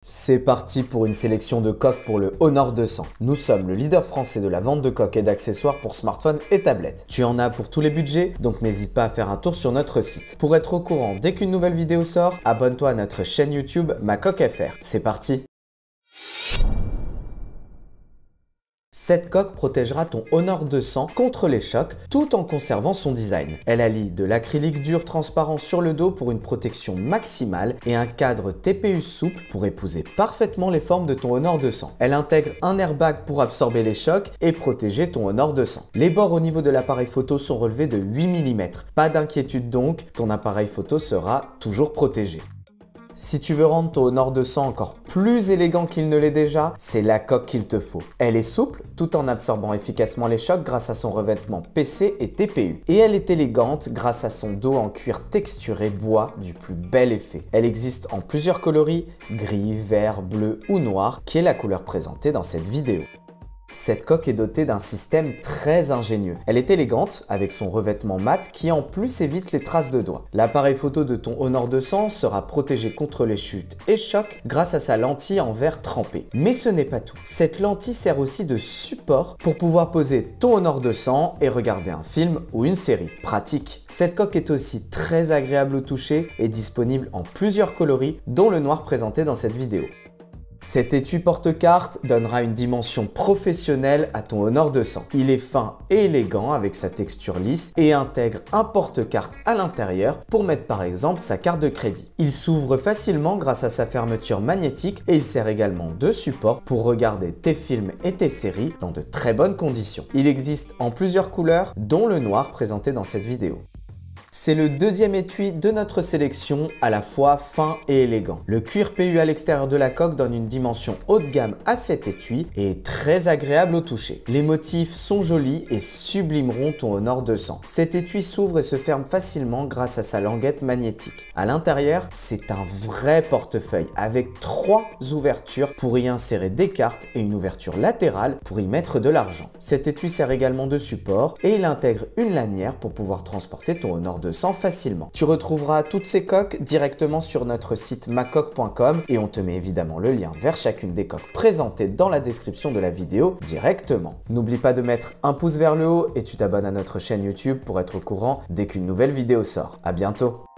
C'est parti pour une sélection de coques pour le Honor 200. Nous sommes le leader français de la vente de coques et d'accessoires pour smartphones et tablettes. Tu en as pour tous les budgets, donc n'hésite pas à faire un tour sur notre site. Pour être au courant dès qu'une nouvelle vidéo sort, abonne-toi à notre chaîne YouTube MaCoqueFR. C'est parti! Cette coque protégera ton Honor 200 contre les chocs tout en conservant son design. Elle allie de l'acrylique dur transparent sur le dos pour une protection maximale et un cadre TPU souple pour épouser parfaitement les formes de ton Honor 200. Elle intègre un airbag pour absorber les chocs et protéger ton Honor 200. Les bords au niveau de l'appareil photo sont relevés de 8 mm. Pas d'inquiétude donc, ton appareil photo sera toujours protégé. Si tu veux rendre ton Honor 200 encore plus élégant qu'il ne l'est déjà, c'est la coque qu'il te faut. Elle est souple tout en absorbant efficacement les chocs grâce à son revêtement PC et TPU. Et elle est élégante grâce à son dos en cuir texturé bois du plus bel effet. Elle existe en plusieurs coloris, gris, vert, bleu ou noir, qui est la couleur présentée dans cette vidéo. Cette coque est dotée d'un système très ingénieux. Elle est élégante avec son revêtement mat qui en plus évite les traces de doigts. L'appareil photo de ton Honor 200 sera protégé contre les chutes et chocs grâce à sa lentille en verre trempé. Mais ce n'est pas tout. Cette lentille sert aussi de support pour pouvoir poser ton Honor 200 et regarder un film ou une série. Pratique. Cette coque est aussi très agréable au toucher et disponible en plusieurs coloris dont le noir présenté dans cette vidéo. Cet étui porte-carte donnera une dimension professionnelle à ton Honor 200. Il est fin et élégant avec sa texture lisse et intègre un porte-carte à l'intérieur pour mettre par exemple sa carte de crédit. Il s'ouvre facilement grâce à sa fermeture magnétique et il sert également de support pour regarder tes films et tes séries dans de très bonnes conditions. Il existe en plusieurs couleurs dont le noir présenté dans cette vidéo. C'est le deuxième étui de notre sélection, à la fois fin et élégant. Le cuir PU à l'extérieur de la coque donne une dimension haut de gamme à cet étui et est très agréable au toucher. Les motifs sont jolis et sublimeront ton Honor 200. Cet étui s'ouvre et se ferme facilement grâce à sa languette magnétique. À l'intérieur, c'est un vrai portefeuille avec 3 ouvertures pour y insérer des cartes et une ouverture latérale pour y mettre de l'argent. Cet étui sert également de support et il intègre une lanière pour pouvoir transporter ton Honor 200 facilement. Tu retrouveras toutes ces coques directement sur notre site macoque.com et on te met évidemment le lien vers chacune des coques présentées dans la description de la vidéo directement. N'oublie pas de mettre un pouce vers le haut et tu t'abonnes à notre chaîne YouTube pour être au courant dès qu'une nouvelle vidéo sort. À bientôt!